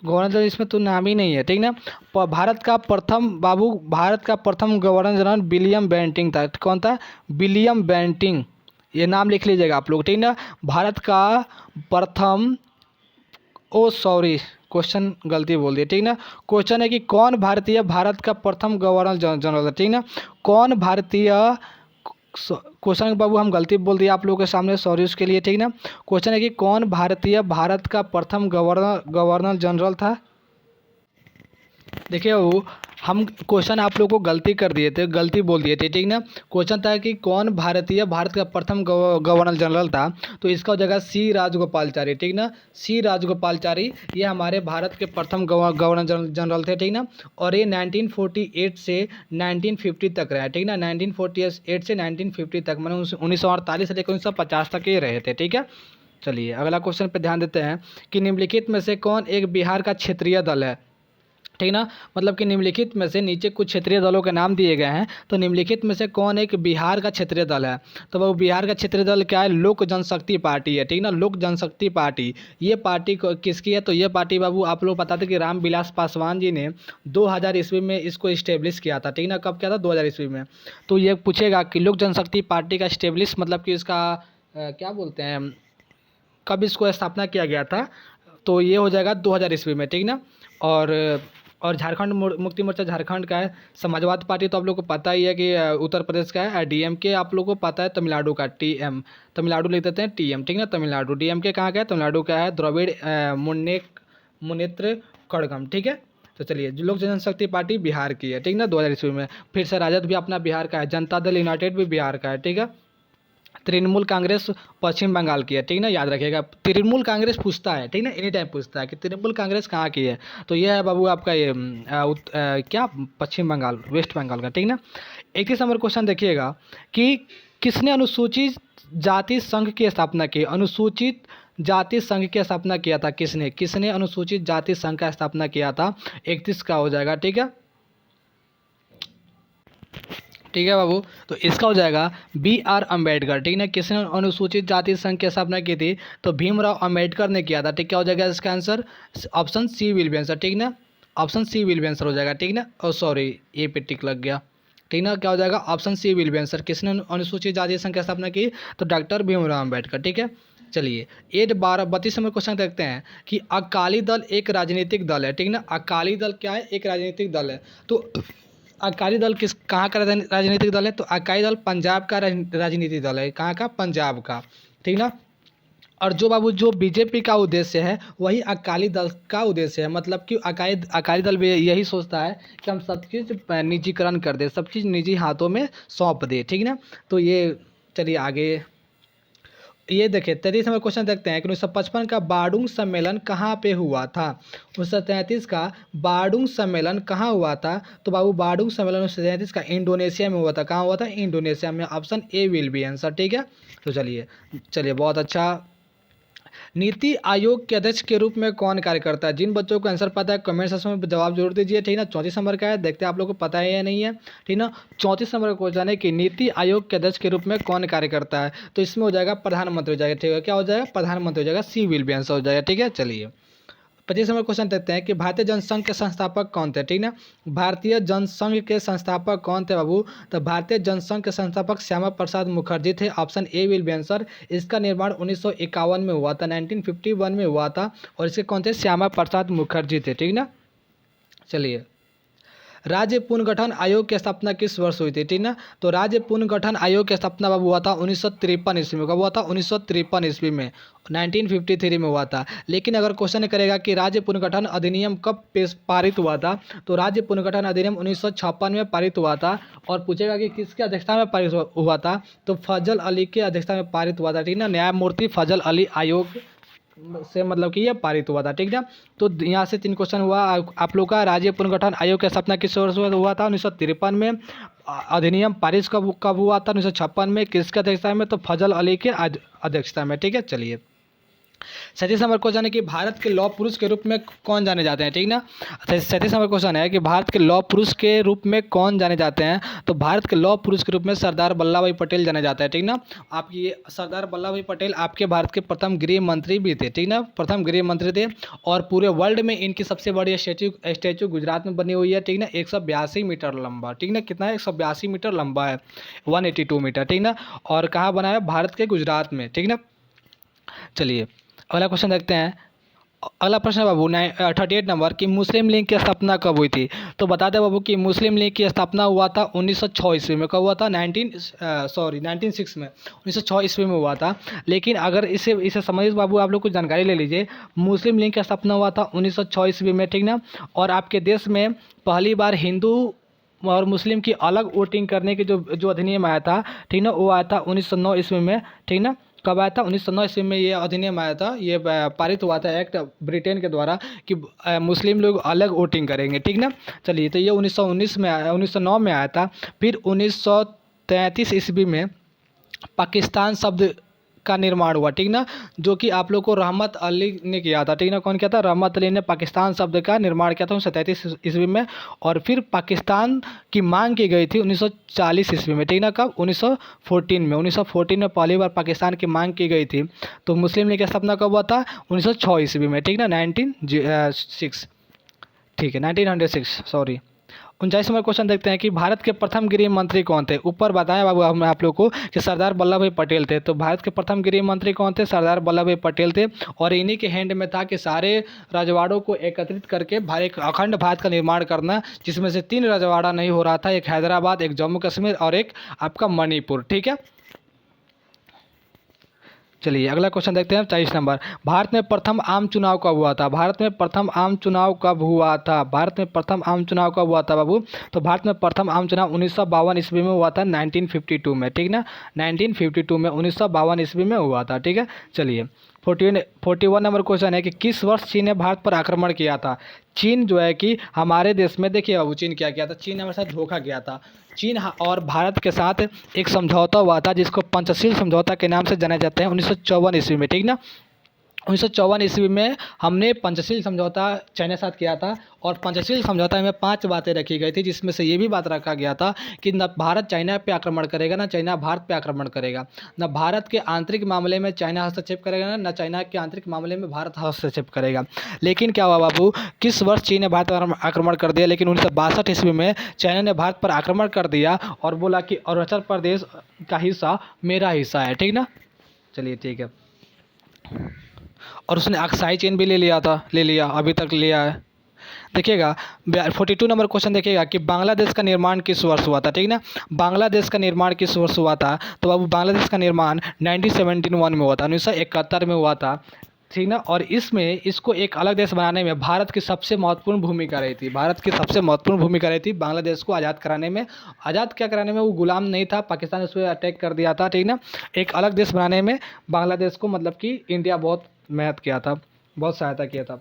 गवर्नर जनरल इसमें तो नाम ही नहीं है। ठीक ना, भारत का प्रथम गवर्नर जनरल विलियम बेंटिंग था। कौन था? विलियम बेंटिंग, ये नाम लिख लीजिएगा आप लोग। ठीक ना, भारत का प्रथम, ओ सॉरी क्वेश्चन गलती बोल दिया। ठीक ना, क्वेश्चन है कि कौन भारतीय भारत का प्रथम गवर्नर जनरल था। ठीक ना, कौन भारतीय, क्वेश्चन बाबू हम गलती बोल दिया आप लोगों के सामने, सॉरी उसके लिए। ठीक ना, क्वेश्चन है कि कौन भारतीय भारत का प्रथम गवर्नर जनरल था। देखिए वो हम क्वेश्चन आप लोग को गलती कर दिए थे, गलती बोल दिए थे। ठीक ना, क्वेश्चन था कि कौन भारतीय भारत का प्रथम गवर्नर जनरल था, तो इसका हो जाएगा सी राजगोपालचारी। ठीक ना, सी राजगोपालचारी ये हमारे भारत के प्रथम गवर्नर जनरल थे। ठीक ना, और ये 1948 से 1950 तक रहे। ठीक ना, 1948 से 1950 तक, मैंने 1948 से लेकर 1950 तक ये रहे थे। ठीक है, चलिए अगला क्वेश्चन पे ध्यान देते हैं कि निम्नलिखित में से कौन एक बिहार का क्षेत्रीय दल है। ठीक ना, मतलब कि निम्नलिखित में से, नीचे कुछ क्षेत्रीय दलों के नाम दिए गए हैं, तो निम्नलिखित में से कौन एक बिहार का क्षेत्रीय दल है? तो वो बिहार का क्षेत्रीय दल क्या है? लोक जनशक्ति पार्टी है। ठीक ना, लोक जनशक्ति पार्टी, ये पार्टी किसकी है? तो ये पार्टी बाबू आप लोग बताते कि रामविलास पासवान जी ने 2000 ईस्वी में इसको इस्टेब्लिश किया था। ठीक ना, कब किया था? 2000 ईस्वी में। तो ये पूछेगा कि लोक जनशक्ति पार्टी का इस्टेब्लिश मतलब कि इसका क्या बोलते हैं, कब इसको स्थापना किया गया था? तो ये हो जाएगा 2000 ईस्वी में। ठीक ना, और झारखंड मुक्ति मोर्चा झारखंड का है। समाजवादी पार्टी तो आप लोग को पता ही है कि उत्तर प्रदेश का है। डीएमके आप लोग को पता है तमिलनाडु का, टीएम, तमिलनाडु लिख देते हैं टीएम। ठीक ना, तमिलनाडु। डीएमके कहाँ का है? तमिलनाडु का है। द्रविड़ मुन्नेत्र कड़गम। ठीक है, तो चलिए लोक जनशक्ति पार्टी बिहार की है। ठीक ना, 2000 ईस्वी में। फिर से राजद भी अपना बिहार का है। जनता दल यूनाइटेड भी बिहार का है। ठीक है, तृणमूल कांग्रेस पश्चिम बंगाल की है। ठीक ना, याद रखिएगा, तृणमूल कांग्रेस पूछता है। ठीक ना, एनी टाइम पूछता है कि तृणमूल कांग्रेस कहाँ की है, तो ये है बाबू आपका ये क्या पश्चिम बंगाल, वेस्ट बंगाल का। ठीक ना, 31 नंबर क्वेश्चन देखिएगा कि किसने अनुसूचित जाति संघ की स्थापना की? अनुसूचित जाति संघ की स्थापना किया था किसने अनुसूचित जाति संघ का स्थापना किया था? 31 का हो जाएगा। ठीक है, ठीक है बाबू, तो इसका हो जाएगा BR अम्बेडकर। ठीक है, किसने अनुसूचित जाति संघ की स्थापना की थी? तो भीमराव अम्बेडकर ने किया था। ठीक, क्या हो जाएगा इसका answer? Option C will be answer. ठीक ना, option C will be answer हो जाएगा। ठीक ना, और सॉरी ए पे टिक लग गया। ठीक ना, क्या हो जाएगा? Option C will be answer. किसने अनुसूचित जाति संघ की स्थापना की? तो डॉक्टर भीमराव अम्बेडकर। ठीक है, चलिए 32 नंबर क्वेश्चन देखते हैं कि अकाली दल एक राजनीतिक दल है। ठीक ना, अकाली दल क्या है? एक राजनीतिक दल है। तो अकाली दल कहाँ का राजनीतिक दल है? तो अकाली दल पंजाब का राजनीतिक दल है। कहाँ का? पंजाब का। ठीक ना, और जो बाबू जो बीजेपी का उद्देश्य है वही अकाली दल का उद्देश्य है। मतलब कि अकाली दल भी यही सोचता है कि हम सब चीज़ निजीकरण कर दे, सब चीज़ निजी हाथों में सौंप दे। ठीक ना, तो ये चलिए आगे ये देखिए 33 नंबर क्वेश्चन देखते हैं कि 1955 का बार्डुंग सम्मेलन कहाँ पे हुआ था? 1933 का बार्डुंग सम्मेलन कहाँ हुआ था? तो बाबू बार्डुंग सम्मेलन 1933 का इंडोनेशिया में हुआ था। कहाँ हुआ था? इंडोनेशिया में। Option A will be answer. ठीक है, तो चलिए बहुत अच्छा। नीति आयोग के अध्यक्ष के रूप में कौन कार्य करता है? जिन बच्चों को आंसर पता है कमेंट सेक्शन में जवाब जरूर दीजिए, ठीक ना। 34 नंबर का है, देखते हैं आप लोग को पता है या नहीं है, ठीक ना। 34 नंबर का क्वेश्चन है कि नीति आयोग के अध्यक्ष के रूप में कौन कार्य करता है? तो इसमें हो जाएगा प्रधानमंत्री हो जाएगा, ठीक है। क्या हो जाएगा? प्रधानमंत्री हो जाएगा, सी विल बी आंसर हो जाएगा, ठीक है। चलिए 25 नंबर क्वेश्चन देखते हैं कि भारतीय जनसंघ के संस्थापक कौन थे, ठीक ना। भारतीय जनसंघ के संस्थापक कौन थे बाबू? तो भारतीय जनसंघ के संस्थापक श्यामा प्रसाद मुखर्जी थे, option A will be answer. इसका निर्माण 1951 में हुआ था, 1951 में हुआ था, और इसके कौन थे? श्यामा प्रसाद मुखर्जी थे, ठीक ना। चलिए राज्य पुनर्गठन आयोग की स्थापना किस वर्ष हुई थी, ठीक ना। तो राज्य पुनर्गठन आयोग की स्थापना बाबू हुआ था 1953 ईस्वी में। कब हुआ था? 1953 ईस्वी में, 1953 में हुआ था। लेकिन अगर क्वेश्चन करेगा कि राज्य पुनर्गठन अधिनियम कब पेश पारित हुआ था, तो राज्य पुनर्गठन अधिनियम 1956 में पारित हुआ था। और पूछेगा कि किसकी अध्यक्षता में पारित हुआ था, तो फजल अली की अध्यक्षता में पारित हुआ था, ठीक ना। न्यायमूर्ति फजल अली आयोग से मतलब कि ये पारित हुआ था, ठीक है। तो यहाँ से 3 क्वेश्चन हुआ आप लोग का। राज्य पुनर्गठन आयोग की स्थापना किस वर्ष हुआ था? 1953 में। अधिनियम पारित कब कब हुआ था? 1956 में। किसके अध्यक्षता में? तो फजल अली के अध्यक्षता में, ठीक है। चलिए 37 नंबर क्वेश्चन है कि भारत के लौह पुरुष के रूप में कौन जाने जाते हैं, ठीक ना। 37 नंबर क्वेश्चन है कि भारत के लौह पुरुष के रूप में कौन जाने जाते हैं? तो भारत के लौह पुरुष के रूप में सरदार वल्लभ भाई पटेल जाने जाते हैं, ठीक ना। आप ये सरदार वल्लभ भाई पटेल आपके भारत के प्रथम गृह मंत्री भी थे, ठीक ना, प्रथम गृह मंत्री थे। और पूरे वर्ल्ड में इनकी सबसे बड़ी स्टैचू गुजरात में बनी हुई है, ठीक ना। 182 मीटर लंबा, ठीक ना। कितना है? 182 मीटर लंबा है, 182 मीटर, ठीक ना। और कहाँ बना है? भारत के गुजरात में, ठीक ना। चलिए अगला क्वेश्चन देखते हैं। अगला प्रश्न है बाबू 38 नंबर की मुस्लिम लीग की स्थापना कब हुई थी? तो बता दें बाबू कि मुस्लिम लीग की स्थापना हुआ था 1906 ईस्वी में। कब हुआ था? 1906 में, 1906 ईस्वी में हुआ था। लेकिन अगर इसे समझिए बाबू, आप लोग कुछ जानकारी ले लीजिए। मुस्लिम लीग की स्थापना हुआ था 1906 ईस्वी में, ठीक ना। और आपके देश में पहली बार हिंदू और मुस्लिम की अलग वोटिंग करने की जो अधिनियम आया था, ठीक ना, वो आया था 1909 ईस्वी में, ठीक ना। कब आया था? 1909 ईस्वी में ये अधिनियम आया था, ये पारित हुआ था एक्ट ब्रिटेन के द्वारा कि मुस्लिम लोग अलग वोटिंग करेंगे, ठीक ना। चलिए तो ये 1919 में आया, 1909 में आया था। फिर 1933 ईस्वी में पाकिस्तान शब्द का निर्माण हुआ, ठीक ना, जो कि आप लोग को रहमत अली ने किया था, ठीक ना। कौन किया था? रहमत अली ने पाकिस्तान शब्द का निर्माण किया था 1933 ईस्वी में। और फिर पाकिस्तान की मांग की गई थी 1940 ईस्वी में, ठीक ना। कब? 1914 में, 1914 में पहली बार पाकिस्तान की मांग की गई थी। तो मुस्लिम लीग की स्थापना कब हुआ था? 1906 ईस्वी में, ठीक ना, 1906, ठीक है, 1906, सॉरी। 39 नंबर क्वेश्चन देखते हैं कि भारत के प्रथम गृह मंत्री कौन थे? ऊपर बताया बाबू हम आप लोग को कि सरदार वल्लभ भाई पटेल थे। तो भारत के प्रथम गृह मंत्री कौन थे? सरदार वल्लभ भाई पटेल थे। और इन्हीं के हैंड में था कि सारे रजवाड़ों को एकत्रित करके एक अखंड भारत का निर्माण करना, जिसमें से 3 रजवाड़ा नहीं हो रहा था, एक हैदराबाद, एक जम्मू कश्मीर और एक आपका मणिपुर, ठीक है। चलिए अगला क्वेश्चन देखते हैं 40 नंबर। भारत में प्रथम आम चुनाव कब हुआ था? भारत में प्रथम आम चुनाव कब हुआ था? भारत में प्रथम आम चुनाव कब हुआ था बाबू? तो भारत में प्रथम आम चुनाव 1952 ईस्वी में हुआ था, 1952 में, ठीक ना। 1952 में, 1952 ईस्वी में हुआ था, ठीक है। चलिए 41 नंबर क्वेश्चन है कि किस वर्ष चीन ने भारत पर आक्रमण किया था? चीन जो है कि हमारे देश में, देखिए बाबू चीन क्या किया था, चीन हमारे साथ धोखा किया था। चीन और भारत के साथ एक समझौता हुआ था जिसको पंचशील समझौता के नाम से जाना जाता है 1954 ईस्वी में, ठीक ना। 1954 ईस्वी में हमने पंचशील समझौता चाइना के साथ किया था। और पंचशील समझौता में 5 बातें रखी गई थी, जिसमें से ये भी बात रखा गया था कि न भारत चाइना पे आक्रमण करेगा, ना चाइना भारत पे आक्रमण करेगा, न भारत के आंतरिक मामले में चाइना हस्तक्षेप करेगा, न चाइना के आंतरिक मामले में भारत हस्तक्षेप करेगा। लेकिन क्या हुआ बाबू, किस वर्ष चीन ने भारत पर आक्रमण कर दिया? लेकिन 1962 ईस्वी में चाइना ने भारत पर आक्रमण कर दिया और बोला कि अरुणाचल प्रदेश का हिस्सा मेरा हिस्सा है, ठीक ना। चलिए ठीक है। और उसने अक्साई चीन भी ले लिया, अभी तक लिया है। देखिएगा 42 नंबर क्वेश्चन देखिएगा कि बांग्लादेश का निर्माण किस वर्ष हुआ था, ठीक ना। बांग्लादेश का निर्माण किस वर्ष हुआ था? तो बाबू बांग्लादेश का निर्माण 1971 में हुआ था, 1971 में हुआ था, ठीक ना। और इसमें इसको एक अलग देश बनाने में भारत की सबसे महत्वपूर्ण भूमिका रही थी, भारत की सबसे महत्वपूर्ण भूमिका रही थी बांग्लादेश को आज़ाद कराने में। आज़ाद क्या कराने में? वो गुलाम नहीं था, पाकिस्तान ने उस पर अटैक कर दिया था, ठीक ना। एक अलग देश बनाने में बांग्लादेश को मतलब कि इंडिया बहुत मेहनत किया था, बहुत सहायता किया था।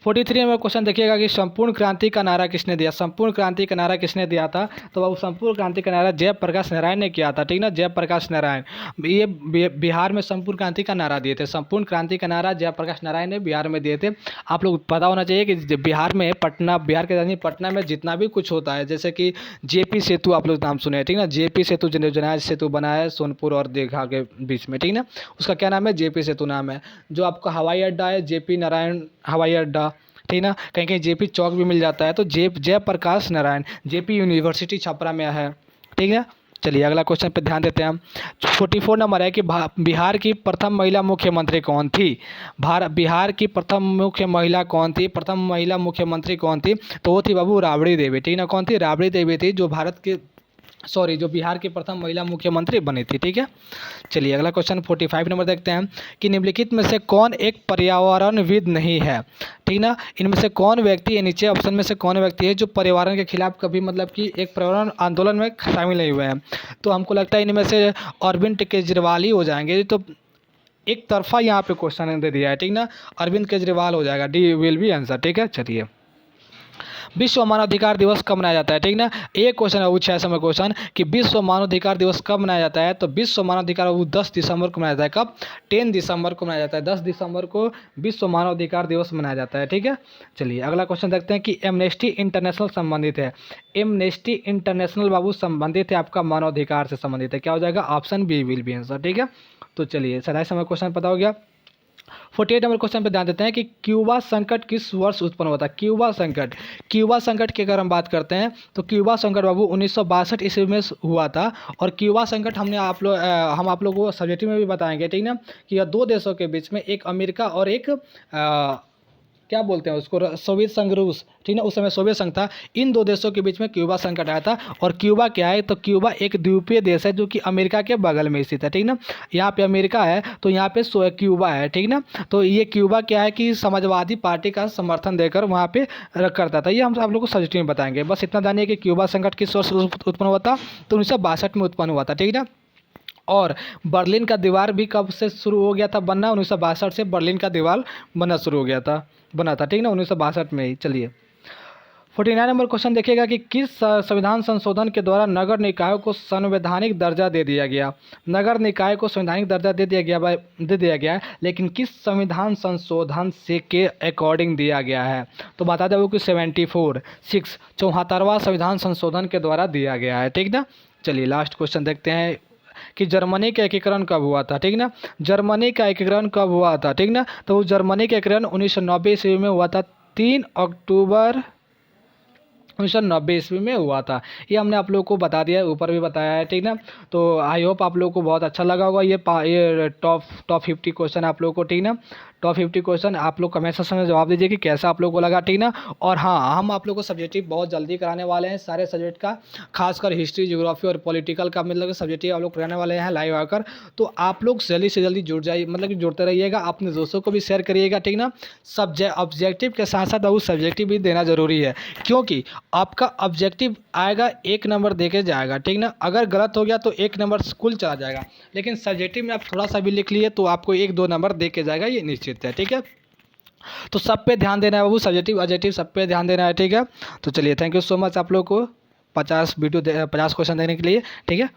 43 नंबर क्वेश्चन देखिएगा कि संपूर्ण क्रांति का नारा किसने दिया। संपूर्ण क्रांति का नारा किसने दिया था, तो बाबू संपूर्ण क्रांति का नारा जयप्रकाश नारायण ने किया था, ठीक ना, जयप्रकाश नारायण। ये बिहार में संपूर्ण क्रांति का नारा दिए थे। संपूर्ण क्रांति का नारा जयप्रकाश नारायण ने बिहार में दिए थे। आप लोग पता होना चाहिए कि बिहार में बिहार के राजधानी पटना में जितना भी कुछ होता है, जैसे कि जेपी सेतु आप लोग नाम सुने, ठीक ना, जेपी सेतु जनरल सेतु बना है सोनपुर और दीघा के बीच में, ठीक ना, उसका क्या नाम है, जेपी सेतु नाम है। जो आपका हवाई अड्डा है जेपी नारायण हवाई अड्डा, ठीक ना, कहीं कहीं जेपी चौक भी मिल जाता है, तो जयप्रकाश नारायण जेपी यूनिवर्सिटी छपरा में है, ठीक है। चलिए अगला क्वेश्चन पे ध्यान देते हैं हम। 44 नंबर है कि बिहार की प्रथम महिला मुख्यमंत्री कौन थी। बिहार की प्रथम मुख्य महिला कौन थी, प्रथम महिला मुख्यमंत्री कौन थी, तो वो थी बाबू राबड़ी देवी, ठीक ना, कौन थी, राबड़ी देवी थी, जो बिहार की प्रथम महिला मुख्यमंत्री बनी थी, ठीक है। चलिए अगला क्वेश्चन 45 नंबर देखते हैं कि निम्नलिखित में से कौन एक पर्यावरणविद नहीं है, ठीक ना, इनमें से कौन व्यक्ति, ये नीचे ऑप्शन में से कौन व्यक्ति है जो पर्यावरण के खिलाफ कभी मतलब कि एक पर्यावरण आंदोलन में शामिल नहीं हुए हैं। तो हमको लगता है इनमें से अरविंद केजरीवाल ही हो जाएंगे। तो एक तरफा यहाँ पे क्वेश्चन दे दिया है, ठीक ना, अरविंद केजरीवाल हो जाएगा, डी विल बी आंसर, ठीक है। चलिए विश्व मानवाधिकार दिवस कब मनाया जाता है, ठीक ना, एक क्वेश्चन है पूछा है समय क्वेश्चन कि विश्व मानवाधिकार दिवस कब मनाया जाता है। तो विश्व मानवाधिकार वो 10 दिसंबर को मनाया जाता है। कब, 10 दिसंबर को मनाया जाता है, 10 दिसंबर को विश्व मानवाधिकार दिवस मनाया जाता है, ठीक है। चलिए अगला क्वेश्चन देखते हैं कि एमनेस्टी इंटरनेशनल संबंधित है। एमनेस्टी इंटरनेशनल बाबू संबंधित है आपका मानवाधिकार से संबंधित है, क्या हो जाएगा, option B will be answer, ठीक है। तो चलिए 27 समय क्वेश्चन पता हो गया। 48 नंबर क्वेश्चन पे ध्यान देते हैं कि क्यूबा संकट किस वर्ष उत्पन्न हुआ था। क्यूबा संकट की अगर हम बात करते हैं तो क्यूबा संकट बाबू 1962 ईस्वी में हुआ था। और क्यूबा संकट हम आप लोगों को सब्जेक्ट में भी बताएंगे, ठीक ना, कि यह दो देशों के बीच में एक अमेरिका और एक क्या बोलते हैं उसको, सोवियत संघ रूस, ठीक ना, उस समय सोवियत संघ था, इन दो देशों के बीच में क्यूबा संकट आया था। और क्यूबा क्या है, तो क्यूबा एक द्वीपीय देश है जो कि अमेरिका के बगल में स्थित है, ठीक ना, यहाँ पे अमेरिका है तो यहाँ पे क्यूबा है, ठीक ना। तो ये क्यूबा क्या है कि समाजवादी पार्टी का समर्थन देकर वहाँ पे करता था। ये हम आप लोग को सब्जेक्ट में बताएंगे। बस इतना जानिए कि क्यूबा संकट किस वर्ष उत्पन्न हुआ था, तो 1962 में उत्पन्न हुआ था, ठीक ना। और बर्लिन का दीवार भी कब से शुरू हो गया था बनना, 1962 से बर्लिन का दीवार बनना शुरू हो गया था, बना था, ठीक ना, 1962 में ही। चलिए 49 नंबर क्वेश्चन देखिएगा कि किस संविधान संशोधन के द्वारा नगर निकायों को संवैधानिक दर्जा दे दिया गया। नगर निकाय को संवैधानिक दर्जा दे दिया गया है, लेकिन किस संविधान संशोधन से के अकॉर्डिंग दिया गया है। तो बता दें वो कि 74वां संविधान संशोधन के द्वारा दिया गया है, ठीक ना। चलिए लास्ट क्वेश्चन देखते हैं कि जर्मनी का एकीकरण कब हुआ था, ठीक ना, जर्मनी का एकीकरण कब हुआ था, ठीक ना। तो वो जर्मनी का एकीकरण 1990 ईस्वी में हुआ था, 3 अक्टूबर 1990 ईस्वी में हुआ था। ये हमने आप लोगों को बता दिया है, ऊपर भी बताया है, ठीक ना। तो आई होप आप लोगों को बहुत अच्छा लगा होगा ये टॉप 50 क्वेश्चन आप लोगों को, ठीक ना। टॉप 50 क्वेश्चन आप लोग कमेंट सेक्शन में जवाब दीजिए कि कैसा आप लोगों को लगा, ठीक ना। और हाँ, हम आप लोगों को सब्जेक्टिव बहुत जल्दी कराने वाले हैं, सारे सब्जेक्ट का, खासकर हिस्ट्री, ज्योग्राफी और पॉलिटिकल का मतलब सब्जेक्टिव आप लोग कराने वाले हैं लाइव आकर। तो आप लोग जल्दी से जल्दी जुड़ जाइए, मतलब कि जुड़ते रहिएगा, अपने दोस्तों को भी शेयर करिएगा, ठीक ना। ऑब्जेक्टिव के साथ साथ वो सब्जेक्टिव भी देना जरूरी है, क्योंकि आपका ऑब्जेक्टिव आएगा 1 नंबर देके जाएगा, ठीक ना। अगर गलत हो गया तो 1 नंबर स्कूल चला जाएगा, लेकिन सब्जेक्टिव में आप थोड़ा सा भी लिख लिए तो आपको 1-2 नंबर दे के जाएगा, ये निश्चित है, ठीक है। तो सब पे ध्यान देना है बाबू, सब्जेक्टिव ऑब्जेक्टिव सब पे ध्यान देना है, ठीक है। तो चलिए थैंक यू सो मच आप लोग को 50 क्वेश्चन देने के लिए, ठीक है।